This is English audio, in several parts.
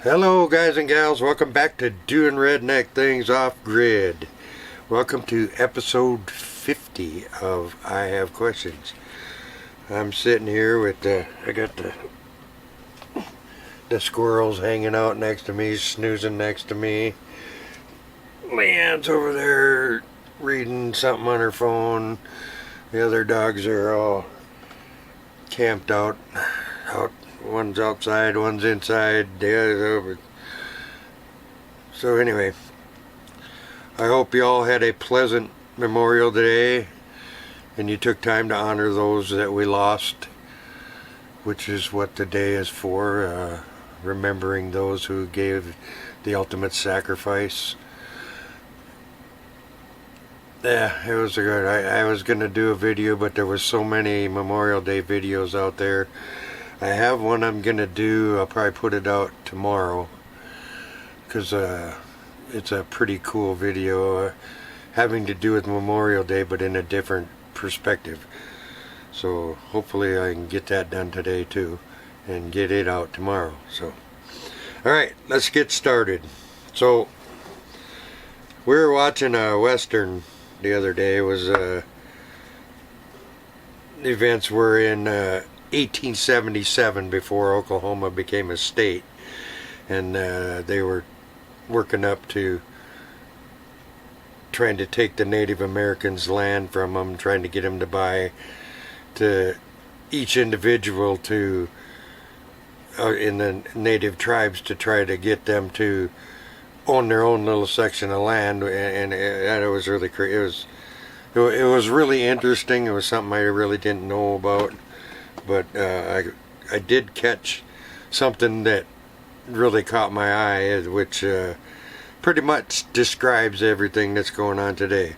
Hello guys and gals, welcome back to Doing Redneck Things Off Grid. Welcome to episode 50 of I Have Questions. I'm sitting here with I got the squirrels hanging out next to me, snoozing next to me. Leanne's over there reading something on her phone. The other dogs are all camped out. One's outside, one's inside, the other's over. So anyway, I hope you all had a pleasant Memorial Day and you took time to honor those that we lost, which is what the day is for, remembering those who gave the ultimate sacrifice. Yeah, it was good. I was going to do a video, but there was so many Memorial Day videos out there. I have one I'm going to do. I'll probably put it out tomorrow because it's a pretty cool video having to do with Memorial Day but in a different perspective. So hopefully I can get that done today too and get it out tomorrow. So alright, let's get started. So we were watching a Western the other day. It was the events were in 1877, before Oklahoma became a state, and they were working up to trying to take the Native Americans' land from them, trying to get them to buy to each individual to in the native tribes to try to get them to own their own little section of land, and it was really it was really interesting. It was something I really didn't know about. But I did catch something that really caught my eye, which pretty much describes everything that's going on today.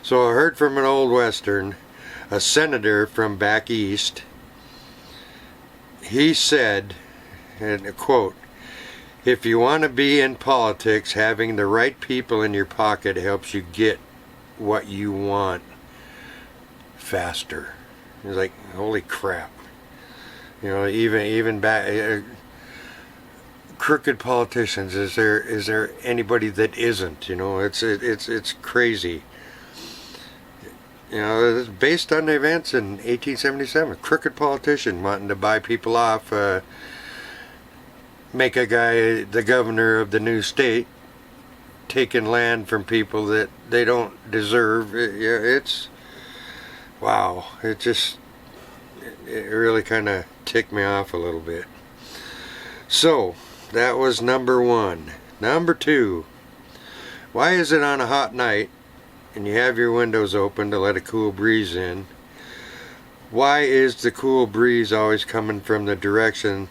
So I heard from an old Western, a senator from back east. He said, and a quote, "If you want to be in politics, having the right people in your pocket helps you get what you want faster." He's like, holy crap. You know, even back crooked politicians, is there anybody that isn't? You know, it's crazy. You know, it's based on the events in 1877. Crooked politician wanting to buy people off, make a guy the governor of the new state, taking land from people that they don't deserve. It's wow. It really kind of ticked me off a little bit. So that was number one. Number two, why is it on a hot night and you have your windows open to let a cool breeze in, why is the cool breeze always coming from the direction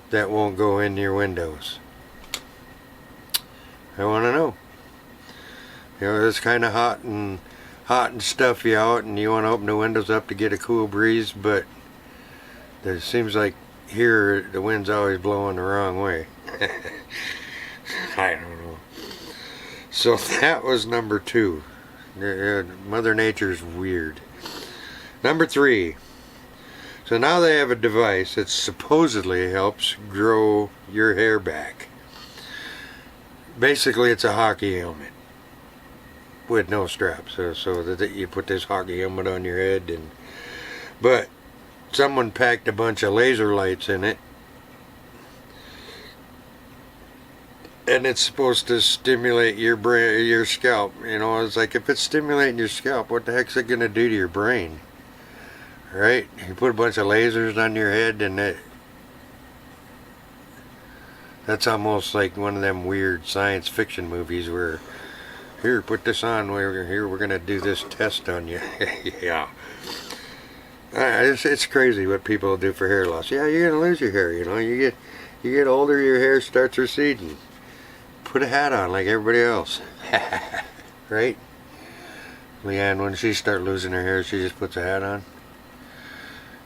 that won't go in your windows? I want to know. You know, it's kind of hot and stuffy out, and you want to open the windows up to get a cool breeze, but it seems like here the wind's always blowing the wrong way. I don't know. So that was number two. Mother Nature's weird. Number three. So now they have a device that supposedly helps grow your hair back. Basically, it's a hockey helmet with no straps, so that you put this hockey helmet on your head, but someone packed a bunch of laser lights in it, and it's supposed to stimulate your brain, your scalp. You know, it's like, if it's stimulating your scalp, what the heck's it gonna do to your brain? Right? You put a bunch of lasers on your head, and that's almost like one of them weird science fiction movies where, here, put this on, we're gonna do this test on you. Yeah. It's crazy what people do for hair loss. Yeah, you're gonna lose your hair. You know, you get older, your hair starts receding. Put a hat on like everybody else, right? Leanne, when she starts losing her hair, she just puts a hat on.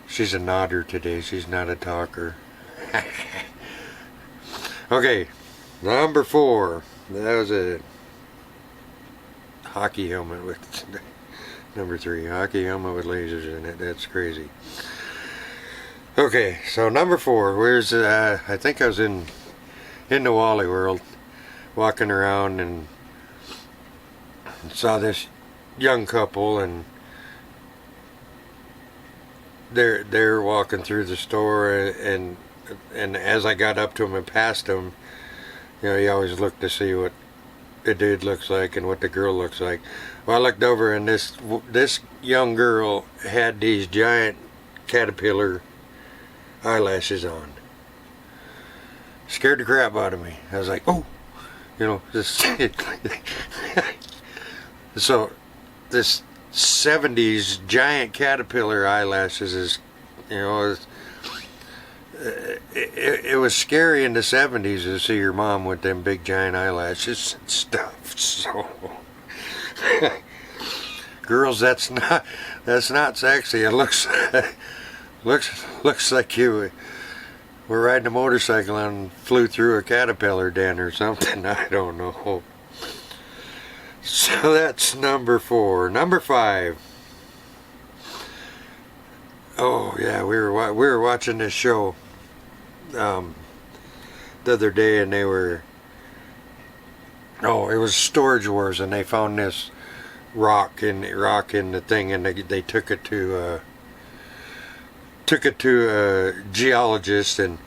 She's a nodder today. She's not a talker. Okay, number four. That was a hockey helmet with. Number three, hockey helmet with lasers in it. That's crazy. Okay, so number four, I think I was in in the Wally World, walking around, and saw this young couple, and they're walking through the store, and as I got up to them and passed them, you know, you always look to see what the dude looks like and what the girl looks like. Well, I looked over, and this young girl had these giant caterpillar eyelashes on. Scared the crap out of me. I was like, oh, you know, this. So, this 70s giant caterpillar eyelashes is, you know, it was scary in the 70s to see your mom with them big giant eyelashes and stuff. So, girls, that's not sexy. It looks like you were riding a motorcycle and flew through a caterpillar den or something. I don't know. So that's number 4. Number 5. Oh yeah, we were watching this show the other day, and it was Storage Wars, and they found this rock in the thing, and they took it to a geologist, and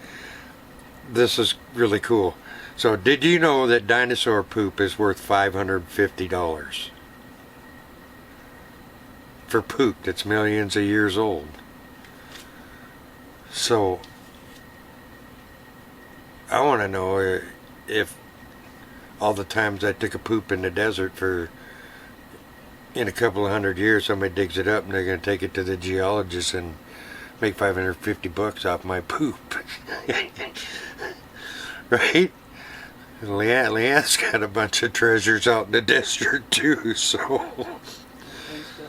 this is really cool. So, did you know that dinosaur poop is worth $550 for poop that's millions of years old? So, I want to know if all the times I took a poop in the desert in a couple of hundred years, somebody digs it up and they're going to take it to the geologist and make $550 off my poop. Right? Leanne's got a bunch of treasures out in the desert too, so. Thanks for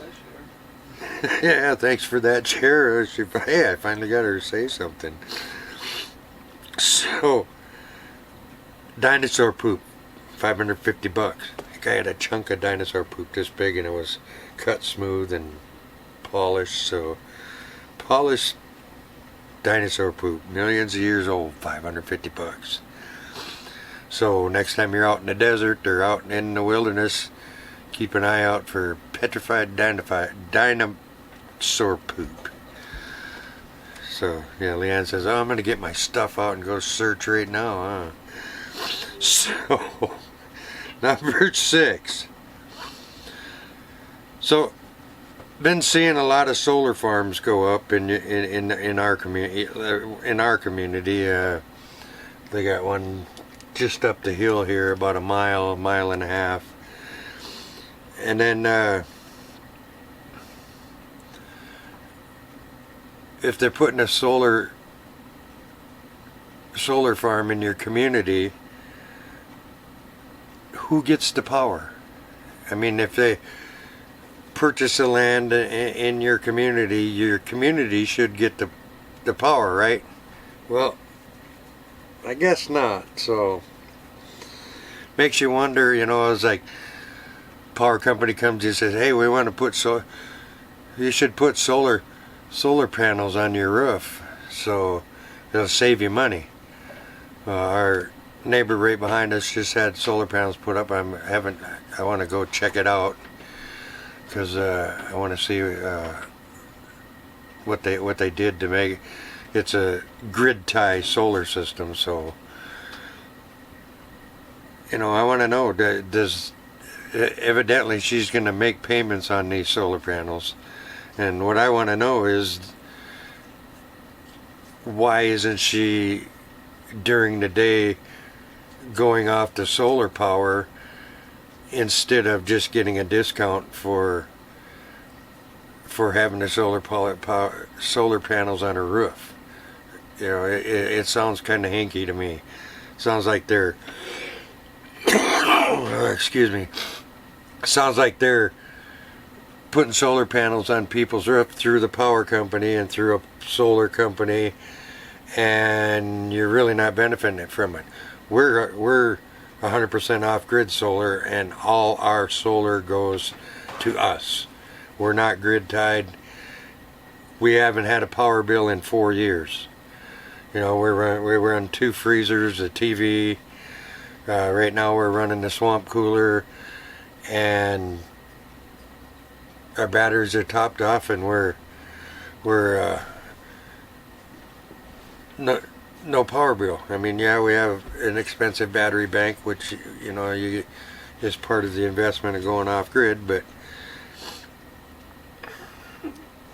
that share. Yeah, thanks for that share. Hey, I finally got her to say something. So, dinosaur poop, $550. I think I had a chunk of dinosaur poop this big, and it was cut smooth and polished. So, polished dinosaur poop, millions of years old, $550. So next time you're out in the desert or out in the wilderness, keep an eye out for petrified dinosaur poop. So yeah, Leanne says, "Oh, I'm gonna get my stuff out and go search right now." So number 6. So been seeing a lot of solar farms go up in our community. They got one just up the hill here, about a mile and a half. And then if they're putting a solar farm in your community, who gets the power? I mean, if they purchase the land in your community should get the power, right? Well, I guess not. So makes you wonder, you know. It's like power company comes and says, "Hey, we want to put you should put solar panels on your roof, so it'll save you money." Our neighbor right behind us just had solar panels put up. I want to go check it out because I want to see what they did to make it. It's a grid tie solar system, so you know, I want to know, does evidently she's going to make payments on these solar panels, and what I want to know is, why isn't she during the day going off the solar power instead of just getting a discount for having the solar panels on her roof? You know, it sounds kind of hinky to me. Sounds like they're excuse me. Sounds like they're putting solar panels on people's roof through the power company and through a solar company, and you're really not benefiting from it. We're 100% off-grid solar, and all our solar goes to us. We're not grid tied. We haven't had a power bill in 4 years. You know, we run 2 freezers, a TV, Right now we're running the swamp cooler, and our batteries are topped off, and we're no power bill. I mean, yeah, we have an expensive battery bank, which is part of the investment of going off grid. But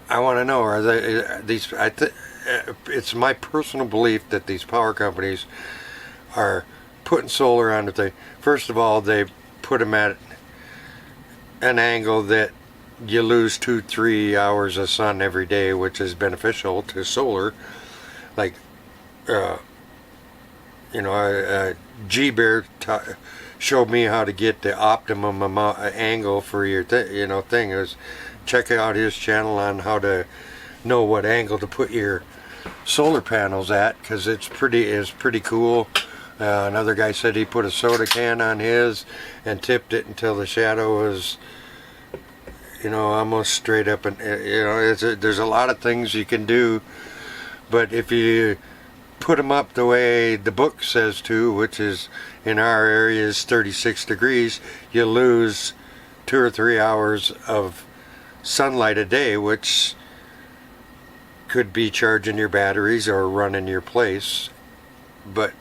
I want to know: are these? It's my personal belief that these power companies are putting solar on the thing. First of all, they put them at an angle that you lose 2-3 hours of sun every day, which is beneficial to solar. Like, G-Bear showed me how to get the optimum angle for your thing. It was check out his channel on how to know what angle to put your solar panels at, because it's pretty cool. Another guy said he put a soda can on his and tipped it until the shadow was almost straight up, and there's a lot of things you can do, but if you put them up the way the book says to, which is in our area is 36 degrees, you lose 2 or 3 hours of sunlight a day, which could be charging your batteries or running your place. But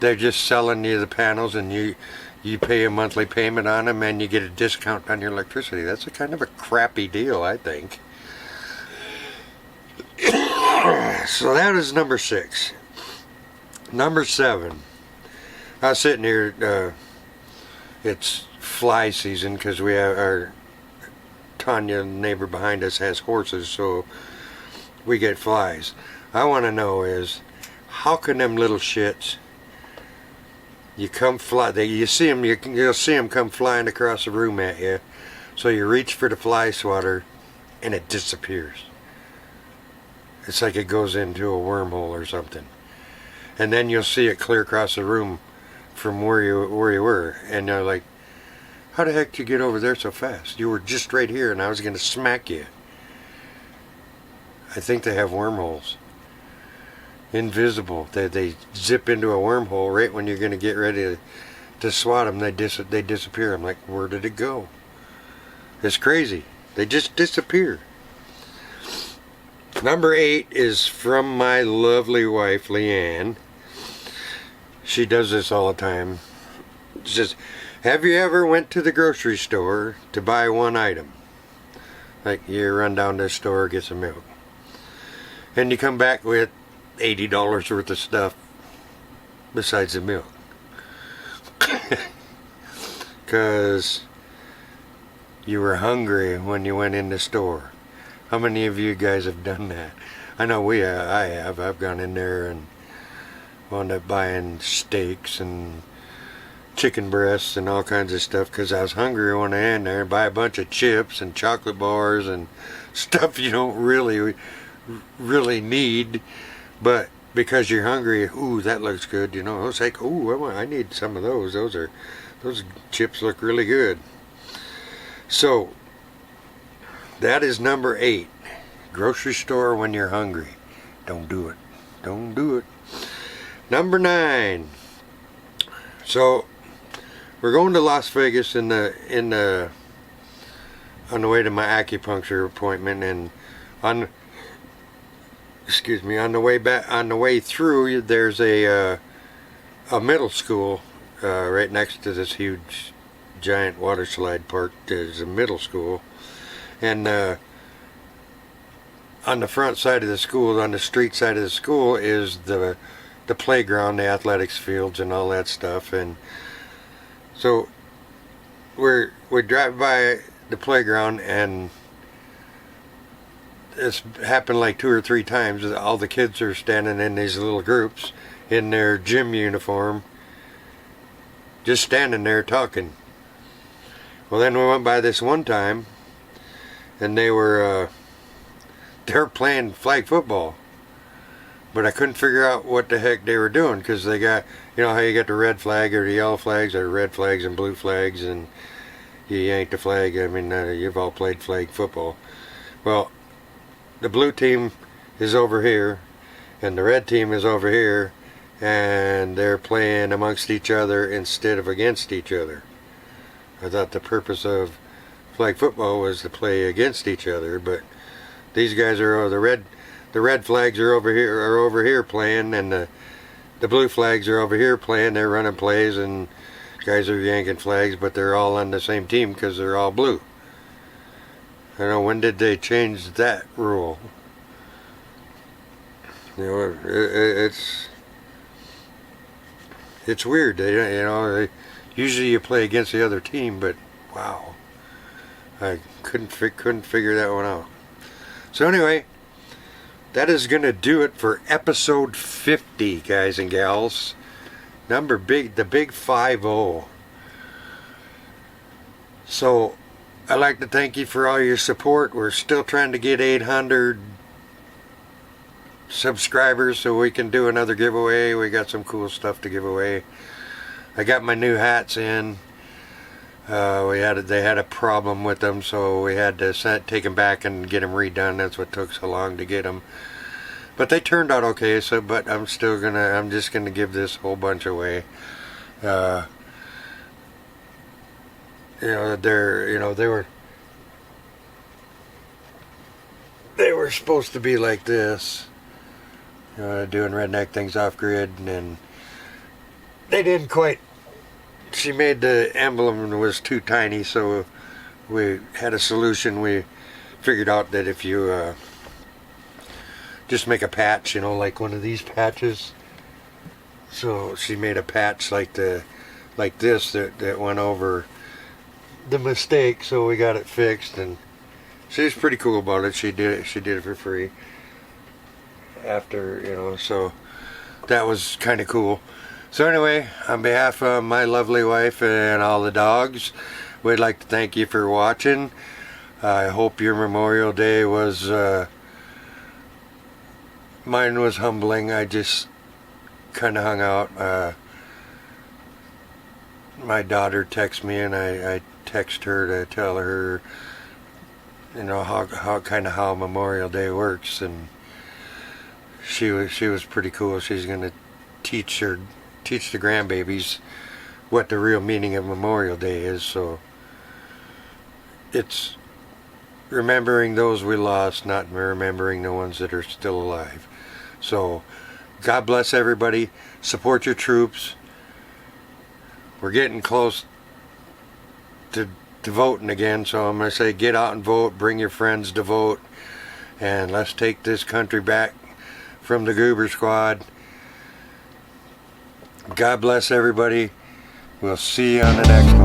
they're just selling you the panels, and you pay a monthly payment on them, and you get a discount on your electricity. That's a kind of a crappy deal, I think. So that is number 6. Number 7. I was sitting here. It's fly season because we have our Tanya, the neighbor behind us, has horses, so we get flies. I want to know is, how can them little shits? You see them. You'll see them come flying across the room at you. So you reach for the fly swatter, and it disappears. It's like it goes into a wormhole or something. And then you'll see it clear across the room from where you were, and you're like, how the heck did you get over there so fast? You were just right here, and I was going to smack you. I think they have wormholes. Invisible. They zip into a wormhole right when you're going to get ready to swat them. They disappear. I'm like, where did it go? It's crazy. They just disappear. Number 8 is from my lovely wife, Leanne. She does this all the time. She says, have you ever went to the grocery store to buy one item? Like, you run down to the store, get some milk, and you come back with $80 worth of stuff besides the milk. Because you were hungry when you went in the store. How many of you guys have done that? I know I have. I've gone in there and wound up buying steaks and chicken breasts and all kinds of stuff because I was hungry when I went in there, and buy a bunch of chips and chocolate bars and stuff you don't really need, but because you're hungry, ooh, that looks good, it's like, ooh, I need some of those. Those chips look really good. So that is number 8. Grocery store when you're hungry. Don't do it. Don't do it. Number 9. So we're going to Las Vegas on the way to my acupuncture appointment, and on the way through, there's a middle school right next to this huge giant water slide park. There's a middle school, and on the front side of the school, on the street side of the school, is the playground, the athletics fields, and all that stuff. And so we drive by the playground, and it's happened like 2 or 3 times. All the kids are standing in these little groups in their gym uniform, just standing there talking. Well, then we went by this one time, and they were playing flag football, but I couldn't figure out what the heck they were doing, because they got, how you got the red flag or the yellow flags, or red flags and blue flags, and you yank the flag. I mean, you've all played flag football. Well, the blue team is over here, and the red team is over here, and they're playing amongst each other instead of against each other. I thought the purpose of flag football was to play against each other, but these guys are the red flags are over here playing, and the blue flags are over here playing. They're running plays, and guys are yanking flags, but they're all on the same team because they're all blue. I don't know, when did they change that rule? You know, it's weird. Usually you play against the other team, but wow, I couldn't figure that one out. So anyway, that is gonna do it for episode 50, guys and gals. The big 50. So I'd like to thank you for all your support. We're still trying to get 800 subscribers so we can do another giveaway. We got some cool stuff to give away. I got my new hats in. They had a problem with them, so we had to take them back and get them redone. That's what took so long to get them. But they turned out okay. But I'm just gonna give this whole bunch away. They were supposed to be like this, doing redneck things off grid, and they didn't quite. She made the emblem was too tiny, so we had a solution. We figured out that if you just make a patch, like one of these patches. So she made a patch like this that went over the mistake, so we got it fixed, and she's pretty cool about it. She did it for free after, so that was kind of cool. So anyway, on behalf of my lovely wife and all the dogs, we'd like to thank you for watching. I hope your Memorial Day was mine was humbling. I just kind of hung out. My daughter texts me, and I text her to tell her, how Memorial Day works, and she was pretty cool. She's gonna teach the grandbabies what the real meaning of Memorial Day is. So it's remembering those we lost, not remembering the ones that are still alive. So God bless everybody. Support your troops. We're getting close to voting again, so I'm going to say get out and vote. Bring your friends to vote, and let's take this country back from the Goober Squad. God bless everybody. We'll see you on the next one.